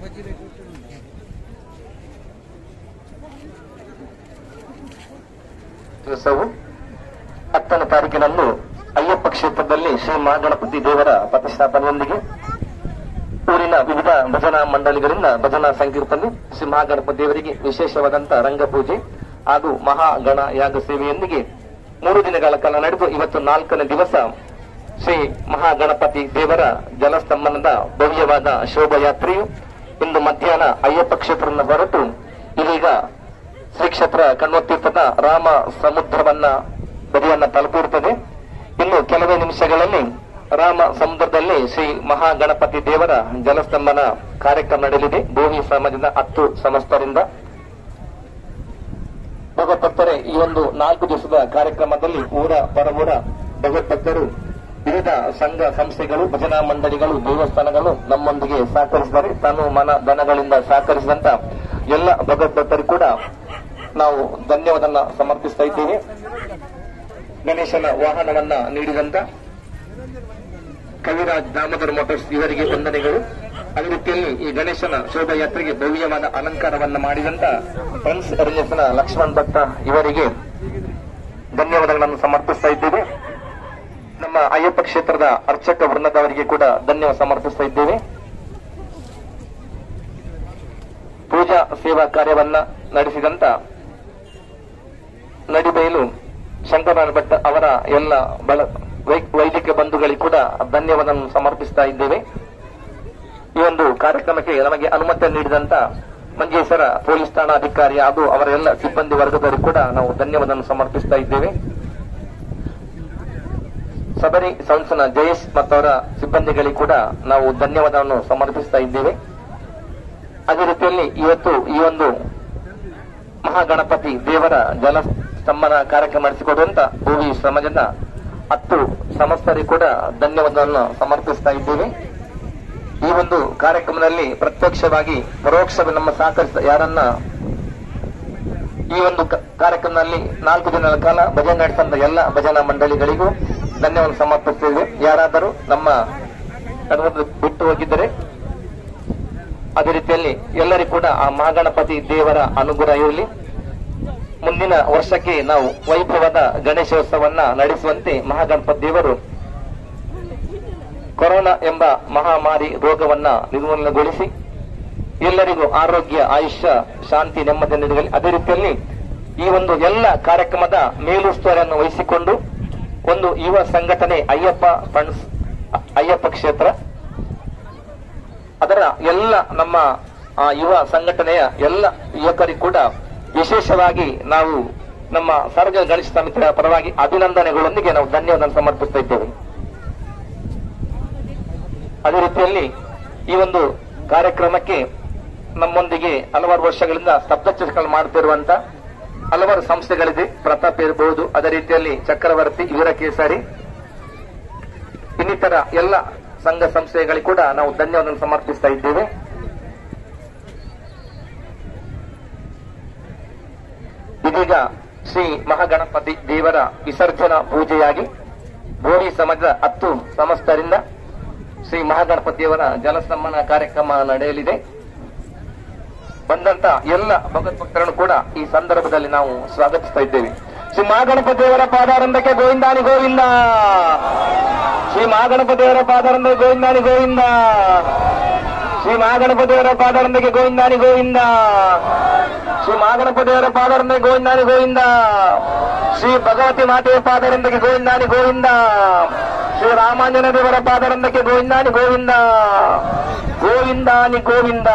Busy ದಿವಸವು 10ನೇ ತಾರೀಕಿನಂದು ಅಯ್ಯಪ್ಪ ಕ್ಷೇತ್ರದಲ್ಲಿ ಶ್ರೀ ಮಹಾಗಣಪತಿ ದೇವರ ಪ್ರತಿಷ್ಠಾಪನೆಯೊಂದಿಗೆ ಊರಿನ ವಿವಿಧ ಭಜನಾ ಮಂಡಳಿಗಳಿಂದ ಭಜನಾ ಸಂಕೀರ್ತನೆ, ಶ್ರೀ ಮಹಾಗಣಪತಿ ದೇವರಿಗೆ ವಿಶೇಷವಾದಂತಹ ರಂಗಪೂಜೆ ಹಾಗೂ ಮಹಾಗಣ ಯಾಗ ಸೇವೆಯೊಂದಿಗೆ 3 ದಿನಗಳ ಕಾಲ ನಡೆದು ಇವತ್ತು 4ನೇ ದಿವಸ ಶ್ರೀ ಮಹಾಗಣಪತಿ ದೇವರ ಜಲಸ್ತಂಭನದ ಭವ್ಯವಾದ ಶೋಭಾಯಾತ್ರೆಯು ಇಂದು ಮಧ್ಯಾಹ್ನ ಅಯ್ಯಪ್ಪ ಕ್ಷೇತ್ರದಿಂದ ಹೊರಟು ಇದೀಗ ಶ್ರೀ ಕ್ಷೇತ್ರ ಕಣ್ವತೀರ್ಥದ ರಾಮ ಸಮುದ್ರವನ್ನ ಬದಿಯನ್ನ ತಲುಪಿರುತ್ತದೆ. ಇನ್ನು ಕೆಲವೇ ನಿಮಿಷಗಳಲ್ಲಿ ರಾಮ ಸಮುದ್ರದಲ್ಲಿ ಶ್ರೀ ಮಹಾಗಣಪತಿ ದೇವರ ಜಲಸ್ತಂಭನ ಕಾರ್ಯಕ್ರಮ ನಡೆಯಲಿದೆ. ಬೋವಿ ಸಮಾಜದ 10 ಸಂಸ್ಥರಿಂದ ಭಗವದ್ಭಕ್ತರೇ ಈ ಒಂದು 4 ದಿವಸದ ಕಾರ್ಯಕ್ರಮದಲ್ಲಿ ಊರ ಪರವೂರ ಭಗವದ್ಭಕ್ತರು ವಿವಿಧ ಸಂಘ ಸಂಸ್ಥೆಗಳು, ಭಜನಾ ಮಂಡಳಿಗಳು, ದೇವಸ್ಥಾನಗಳು ನಮ್ಮೊಂದಿಗೆ ಸಹಕರಿಸಿದ್ದಾರೆ. ತನು ಮನ ಧನಗಳಿಂದ ಸಹಕರಿಸಿದಂತ ಎಲ್ಲ ಭಗವದ್ಭಕ್ತರು ಕೂಡ ನಾವು ಧನ್ಯವಾದನ ಸಮರ್ಪಿಸ್ತಾ ಇದ್ದೇವೆ. ಗಣೇಶನ ವಾಹನವನ್ನ ನೀಡಿದಂತ ಕವಿರಾಜ್ ದಾಮೋದರ್ ಮೋಟರ್ಸ್ ಇವರಿಗೆ ವಂದನೆಗಳು. ಅದೇ ರೀತಿಯಲ್ಲಿ ಈ ಗಣೇಶನ ಶೋಭಾಯಾತ್ರೆಗೆ ಭವ್ಯವಾದ ಅಲಂಕಾರವನ್ನ ಮಾಡಿದಂತ ಫ್ರೆಂಡ್ಸ್ ಅರ್ಜೆನ್ಸ್ನ ಲಕ್ಷ್ಮಣ್ ಭಟ್ಟ ಇವರಿಗೆ ಧನ್ಯವಾದಗಳನ್ನು ಸಮರ್ಪಿಸ್ತಾ ಇದ್ದೇವೆ. ನಮ್ಮ ಅಯ್ಯಪ್ಪ ಕ್ಷೇತ್ರದ ಅರ್ಚಕ ವೃಂದದವರಿಗೆ ಕೂಡ ಧನ್ಯವಾದ ಸಮರ್ಪಿಸ್ತಾ ಇದ್ದೇವೆ. ಪೂಜಾ ಸೇವಾ ಕಾರ್ಯವನ್ನ ನಡೆಸಿದಂತ ನಡಿಬೈಲು ಶಂಕರನಾರಾಯಣ ಭಟ್ ಅವರ ಎಲ್ಲ ವೈದಿಕ ಬಂಧುಗಳಿಗೆ ಕೂಡ ಧನ್ಯವಾದವನ್ನು ಸಮರ್ಪಿಸ್ತಾ ಇದ್ದೇವೆ. ಈ ಒಂದು ಕಾರ್ಯಕ್ರಮಕ್ಕೆ ನಮಗೆ ಅನುಮತಿ ನೀಡಿದಂತ ಮಂಜೇಶ್ವರ ಪೊಲೀಸ್ ಠಾಣಾಧಿಕಾರಿ ಹಾಗೂ ಅವರ ಎಲ್ಲ ಸಿಬ್ಬಂದಿ ವರ್ಗದವರಿಗೆ ಕೂಡ ನಾವು ಧನ್ಯವಾದವನ್ನು ಸಮರ್ಪಿಸ್ತಾ ಇದ್ದೇವೆ. ಸಬರಿ ಸಂಸ್ಥಾನ ಜಯೇಶ್ ಮತ್ತು ಅವರ ಸಿಬ್ಬಂದಿಗಳಿಗೆ ಕೂಡ ನಾವು ಧನ್ಯವಾದವನ್ನು ಸಮರ್ಪಿಸ್ತಾ ಇದ್ದೇವೆ. ಅದೇ ರೀತಿಯಲ್ಲಿ ಇವತ್ತು ಈ ಒಂದು ಮಹಾಗಣಪತಿ ದೇವರ ಜಲಸ್ತಂಭನ ಕಾರ್ಯಕ್ರಮ ನಡೆಸಿಕೊಡುವಂತ ಭೂವಿ ಸಮಾಜದ 10 ಸಂಸ್ಥರಿಗೆ ಕೂಡ ಧನ್ಯವಾದವನ್ನು ಸಮರ್ಪಿಸ್ತಾ ಇದ್ದೇವೆ. ಈ ಒಂದು ಕಾರ್ಯಕ್ರಮದಲ್ಲಿ ಪ್ರತ್ಯಕ್ಷವಾಗಿ ಪರೋಕ್ಷವಾಗಿ ನಮ್ಮ ಸಹಕರಿಸಿದ ಯಾರನ್ನ ಈ ಒಂದು ಕಾರ್ಯಕ್ರಮದಲ್ಲಿ 4 ದಿನಗಳ ಕಾಲ ಭಜನೆ ನಡೆಸಿದ ಎಲ್ಲ ಭಜನಾ ಮಂಡಳಿಗಳಿಗೂ ಧನ್ಯವಾದ ಸಮರ್ಪಿಸುತ್ತೇವೆ. ಯಾರಾದರೂ ನಮ್ಮ ಬಿಟ್ಟು ಹೋಗಿದ್ದರೆ ಅದೇ ರೀತಿಯಲ್ಲಿ ಎಲ್ಲರಿಗೂ ಕೂಡ ಆ ಮಹಾಗಣಪತಿ ದೇವರ ಅನುಗ್ರಹ ಇರಲಿ. ಮುಂದಿನ ವರ್ಷಕ್ಕೆ ನಾವು ವೈಭವದ ಗಣೇಶೋತ್ಸವನ್ನ ನಡೆಸುವಂತೆ ಮಹಾಗಣಪತಿ ದೇವರು ಕೊರೋನಾ ಎಂಬ ಮಹಾಮಾರಿ ರೋಗವನ್ನ ನಿರ್ಮೂಲನೆಗೊಳಿಸಿ ಎಲ್ಲರಿಗೂ ಆರೋಗ್ಯ, ಆಯುಷ್ಯ, ಶಾಂತಿ, ನೆಮ್ಮದಿ ನೀಡಲಿ. ಅದೇ ರೀತಿಯಲ್ಲಿ ಈ ಒಂದು ಎಲ್ಲ ಕಾರ್ಯಕ್ರಮದ ಮೇಲುಸ್ತುವಾರಿಯನ್ನು ವಹಿಸಿಕೊಂಡು ಒಂದು ಯುವ ಸಂಘಟನೆ ಅಯ್ಯಪ್ಪ ಫಂಡ್ಸ್ ಅಯ್ಯಪ್ಪ ಕ್ಷೇತ್ರ ಅದರ ಎಲ್ಲ ನಮ್ಮ ಯುವ ಸಂಘಟನೆಯ ಎಲ್ಲ ಯುವಕರಿಗೂ ಕೂಡ ವಿಶೇಷವಾಗಿ ನಾವು ನಮ್ಮ ಸಾರ್ವಜನಿಕ ಗಣೇಶ ಸಮಿತಿಯ ಪರವಾಗಿ ಅಭಿನಂದನೆಗಳೊಂದಿಗೆ ನಾವು ಧನ್ಯವಾದ ಸಮರ್ಪಿಸ್ತಾ ಇದ್ದೇವೆ. ಅದೇ ರೀತಿಯಲ್ಲಿ ಈ ಒಂದು ಕಾರ್ಯಕ್ರಮಕ್ಕೆ ನಮ್ಮೊಂದಿಗೆ ಹಲವಾರು ವರ್ಷಗಳಿಂದ ಸ್ತಬ್ಧಚಿತ್ರಗಳನ್ನು ಮಾಡುತ್ತಿರುವಂತ ಹಲವಾರು ಸಂಸ್ಥೆಗಳಿದೆ. ಪ್ರತಾಪ್ ಇರಬಹುದು, ಅದೇ ರೀತಿಯಲ್ಲಿ ಚಕ್ರವರ್ತಿ, ವೀರಕೇಸರಿ, ಇನ್ನಿತರ ಎಲ್ಲ ಸಂಘ ಸಂಸ್ಥೆಗಳಿಗೆ ಕೂಡ ನಾವು ಧನ್ಯವಾದ ಸಮರ್ಪಿಸ್ತಾ ಇದ್ದೇವೆ. ಇದೀಗ ಶ್ರೀ ಮಹಾಗಣಪತಿ ದೇವರ ವಿಸರ್ಜನಾ ಪೂಜೆಯಾಗಿ ಬೋವಿ ಸಮಾಜದ 10 ಸಂಸ್ಥರಿಂದ ಶ್ರೀ ಮಹಾಗಣಪತಿ ದೇವರ ಜಲಸಂಭನ ಕಾರ್ಯಕ್ರಮ ನಡೆಯಲಿದೆ. ಬಂದಂತ ಎಲ್ಲ ಭಗವದ್ಭಕ್ತರನ್ನು ಕೂಡ ಈ ಸಂದರ್ಭದಲ್ಲಿ ನಾವು ಸ್ವಾಗತಿಸ್ತಾ ಇದ್ದೇವೆ. ಶ್ರೀ ಮಹಾಗಣಪತಿ ದೇವರ ಪಾದಾರಂಭಕ್ಕೆ ಗೋವಿಂದಾನಿ ಗೋವಿಂದ. ಶ್ರೀ ಮಹಾಗಣಪತಿ ದೇವರ ಪಾದಾರಂಭಕ್ಕೆ ಗೋವಿಂದಾನಿ ಗೋವಿಂದ. ಶ್ರೀ ಮಹಾಗಣಪತಿ ದೇವರ ಪಾದಾರಂಭಕ್ಕೆ ಗೋವಿಂದಾನಿ ಗೋವಿಂದ. ಶ್ರೀ ಮಹಾಗಣಪತಿ ದೇವರ ಪಾದಾರಂಭಕ್ಕೆ ಗೋವಿಂದಾನಿ ಗೋವಿಂದ. ಶ್ರೀ ಭಗವತಿ ಮಾತೆಯ ಪಾದಾರಂಭಕ್ಕೆ ಗೋವಿಂದಾನಿ ಗೋವಿಂದ. ಶ್ರೀ ರಾಮಾಂಜನ ದೇವರ ಪಾದಾರಂಭಕ್ಕೆ ಗೋವಿಂದಾನಿ ಗೋವಿಂದ. ಗೋವಿಂದಾನಿ ಗೋವಿಂದ.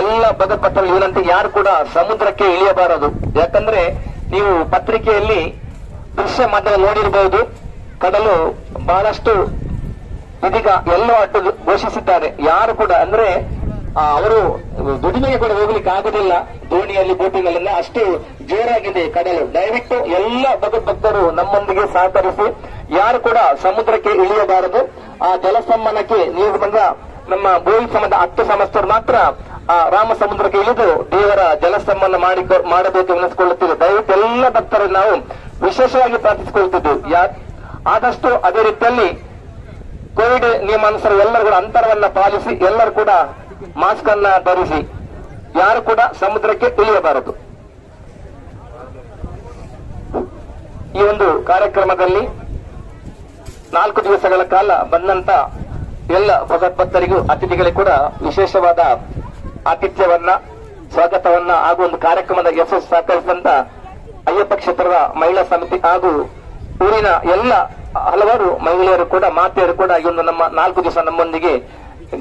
ಎಲ್ಲ ಭಗವದ್ಭಕ್ತರಲ್ಲಿ ವಿನಂತಿ, ಯಾರು ಕೂಡ ಸಮುದ್ರಕ್ಕೆ ಇಳಿಯಬಾರದು. ಯಾಕಂದ್ರೆ ನೀವು ಪತ್ರಿಕೆಯಲ್ಲಿ ದೃಶ್ಯ ಮಾಧ್ಯಮ ನೋಡಿರಬಹುದು, ಕಡಲು ಬಹಳಷ್ಟು ಇದೀಗ ಎಲ್ಲೋ ಅಡ್ಡು ಘೋಷಿಸಿದ್ದಾರೆ. ಯಾರು ಕೂಡ ಅಂದ್ರೆ ಅವರು ದುಡಿಮೆಗೆ ಕೂಡ ಹೋಗ್ಲಿಕ್ಕೆ ಆಗುದಿಲ್ಲ. ದೋಣಿಯಲ್ಲಿ, ಬೋಟಿನಲ್ಲೆಲ್ಲ ಅಷ್ಟು ಜೋರಾಗಿದೆ ಕಡಲು. ದಯವಿಟ್ಟು ಎಲ್ಲ ಭಗವದ್ಭಕ್ತರು ನಮ್ಮೊಂದಿಗೆ ಸಹಕರಿಸಿ ಯಾರು ಕೂಡ ಸಮುದ್ರಕ್ಕೆ ಇಳಿಯಬಾರದು. ಆ ಜಲಸಂಭನಕ್ಕೆ ನೀವು ಬಂದ ನಮ್ಮ ಬೋವಿ ಸಮಾಜದ 10 ಸಂಸ್ಥರು ಮಾತ್ರ ರಾಮ ಸಮುದ್ರಕ್ಕೆ ಇಳಿದು ದೇವರ ಜಲಸಂಭನ ಮಾಡಬೇಕು ಎನಿಸಿಕೊಳ್ಳುತ್ತಿದೆ. ದಯವಿಟ್ಟು ಎಲ್ಲ ಭಕ್ತರನ್ನು ನಾವು ವಿಶೇಷವಾಗಿ ಪ್ರಾರ್ಥಿಸಿಕೊಳ್ಳುತ್ತಿದ್ದೇವೆ. ಆದಷ್ಟು ಅದೇ ರೀತಿಯಲ್ಲಿ ಕೋವಿಡ್ ನಿಯಮಾನುಸಾರ ಎಲ್ಲರೂ ಕೂಡ ಅಂತರವನ್ನ ಪಾಲಿಸಿ, ಎಲ್ಲರೂ ಕೂಡ ಮಾಸ್ಕ್ ಅನ್ನ ಧರಿಸಿ, ಯಾರು ಕೂಡ ಸಮುದ್ರಕ್ಕೆ ಇಳಿಯಬಾರದು. ಈ ಒಂದು ಕಾರ್ಯಕ್ರಮದಲ್ಲಿ 4 ದಿವಸಗಳ ಕಾಲ ಬಂದಂತ ಎಲ್ಲ ಭಗವದ್ಭಕ್ತರಿಗೂ ಅತಿಥಿಗಳಿಗೆ ಕೂಡ ವಿಶೇಷವಾದ ಆತಿಥ್ಯವನ್ನ, ಸ್ವಾಗತವನ್ನ ಹಾಗೂ ಒಂದು ಕಾರ್ಯಕ್ರಮದ ಯಶಸ್ಸು ಸಹಕರಿಸಿದಂತ ಅಯ್ಯಪ್ಪ ಕ್ಷೇತ್ರದ ಮಹಿಳಾ ಸಮಿತಿ ಹಾಗೂ ಊರಿನ ಎಲ್ಲ ಹಲವಾರು ಮಹಿಳೆಯರು ಕೂಡ, ಮಾತೆಯರು ಕೂಡ ಈ ಒಂದು ನಮ್ಮ 4 ದಿವಸ ನಮ್ಮೊಂದಿಗೆ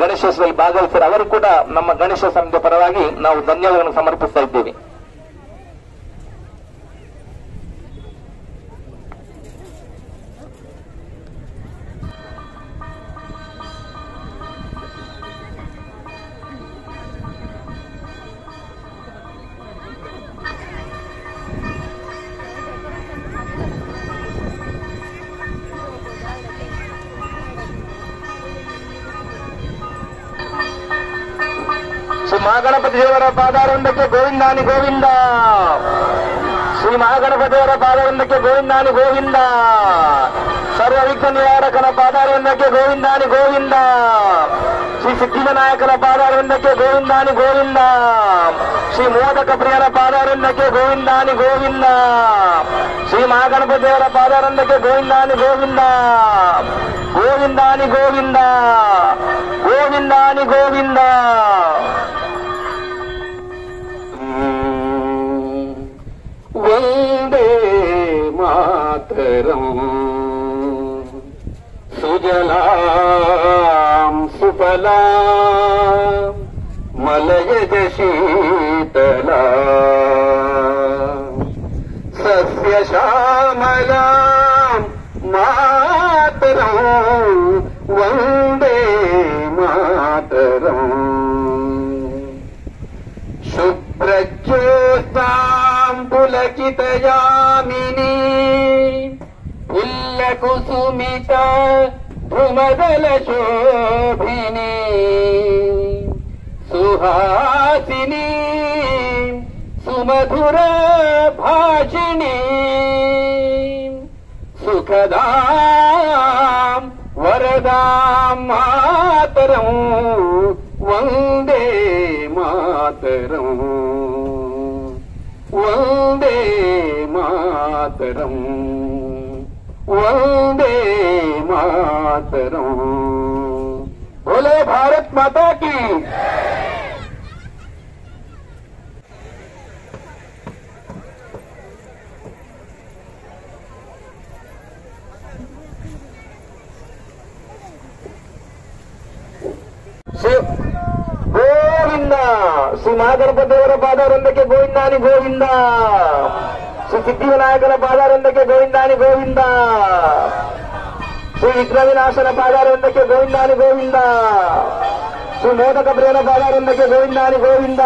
ಗಣೇಶೋತ್ಸವದಲ್ಲಿ ಭಾಗವಹಿಸಿದ್ದಾರೆ. ಅವರು ಕೂಡ ನಮ್ಮ ಗಣೇಶ ಸಮಿತಿಯ ಪರವಾಗಿ ನಾವು ಧನ್ಯವಾದಗಳನ್ನು ಸಮರ್ಪಿಸ್ತಾ ಇದ್ದೇವೆ. ಮಹಾಗಣಪತಿ ದೇವರ ಪಾದಾರವಿಂದಕ್ಕೆ ಗೋವಿಂದಾನಿ ಗೋವಿಂದ. ಶ್ರೀ ಮಹಾಗಣಪತಿ ದೇವರ ಪಾದಾರವಿಂದಕ್ಕೆ ಗೋವಿಂದಾನಿ ಗೋವಿಂದ. ಸರ್ವ ವಿಘ್ನ ನಿವಾರಕನ ಪಾದಾರವಿಂದಕ್ಕೆ ಗೋವಿಂದಾನಿ ಗೋವಿಂದ. ಶ್ರೀ ಸಿದ್ಧಿವಿನಾಯಕನ ಪಾದಾರವಿಂದಕ್ಕೆ ಗೋವಿಂದಾನಿ ಗೋವಿಂದ. ಶ್ರೀ ಮೋದಕ ಪ್ರಿಯನ ಪಾದಾರವಿಂದಕ್ಕೆ ಗೋವಿಂದಾನಿ ಗೋವಿಂದ. ಶ್ರೀ ಮಹಾಗಣಪತಿ ದೇವರ ಪಾದಾರವಿಂದಕ್ಕೆ ಗೋವಿಂದಾನಿ ಗೋವಿಂದ. ಗೋವಿಂದಾನಿ ಗೋವಿಂದ. ಗೋವಿಂದಾನಿ ಗೋವಿಂದ. ವಂದೇ ಮಾತರಂ. ಸುಜಲಾಂ ಸುಫಲಾಂ ಮಲಯಜ ಶೀತಲಾಂ ಸಸ್ಯ ಶ್ಯಾಮಲಾಂ ಮಾತರಂ. ವಂದೇ ಮಾತರಂ. ಶುಭ್ರಜ್ಯೋತ್ಸಾಂ ಪುಲಕಿತಯಾಮಿನಿ ಕುಸುಮಿತ ಧ್ರುಮದಲ ಶೋಭಿನಿ ಸುಹಾಸಿನಿ ಸುಮಧುರ ಭಾಷಿಣಿ ಸುಖದಾಂ ವರದಾಂ ಮಾತರಂ. ವಂದೇ ಮಾತರಂ. ವಂದೇ ಮಾತರಂ. ವಂದೇ ಮಾತರಂ. बोले भारत माता की. ಗೋವಿಂದ. ಶ್ರೀ ಮಹಾಗಣಪತಿ ದೇವರ ಪಾದಾರವಿಂದಕ್ಕೆ ಗೋವಿಂದಾನಿ ಗೋವಿಂದ. ಶ್ರೀ ಸಿದ್ಧಿವಿನಾಯಕನ ಪಾದಾರವಿಂದಕ್ಕೆ ಗೋವಿಂದಾನಿ ಗೋವಿಂದ. ಶ್ರೀ ವಿಘ್ನ ವಿನಾಶನ ಪಾದಾರವಿಂದಕ್ಕೆ ಗೋವಿಂದಾನಿ ಗೋವಿಂದ. ಶ್ರೀ ಮೋದಕ ಪ್ರಿಯನ ಪಾದಾರವಿಂದಕ್ಕೆ ಗೋವಿಂದಾನಿ ಗೋವಿಂದ.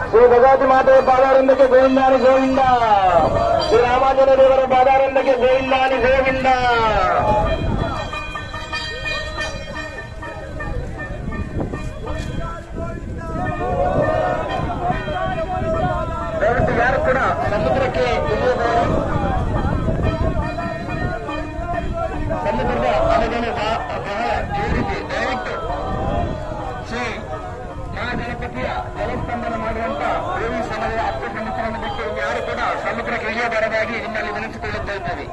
ಶ್ರೀ ಭಗವತಿ ಮಾತೆಯ ಪಾದಾರವಿಂದಕ್ಕೆ ಗೋವಿಂದಾನಿ ಗೋವಿಂದ. ಶ್ರೀ ರಾಮಾಂಜನ ದೇವರ ಪಾದಾರವಿಂದಕ್ಕೆ ಗೋವಿಂದಾನಿ ಗೋವಿಂದ. ಯಾರು ಕೂಡ ಸಮುದ್ರಕ್ಕೆ ಇಳಿಯಬಹುದು. ಸಮುದ್ರದ ಅಲೆಗಳು ಬಹಳ ಜೋರಿದೆ. ದಯವಿಟ್ಟು ಶ್ರೀ ಮಹಾಗಣಪತಿಯ ಜಲಸ್ತಂಭನ ಮಾಡುವಂತ ದೇವಿ ಸಮಯ 10 ನಿಮಿಷವನ್ನು ಬಿಟ್ಟು ಯಾರು ಕೂಡ ಸಮುದ್ರಕ್ಕೆ ಇಳಿಯಬಾರದಾಗಿ ನಿಮ್ಮಲ್ಲಿ ವಿನಂತಿಸಿಕೊಳ್ಳುತ್ತಾ ಇದ್ದೇವೆ.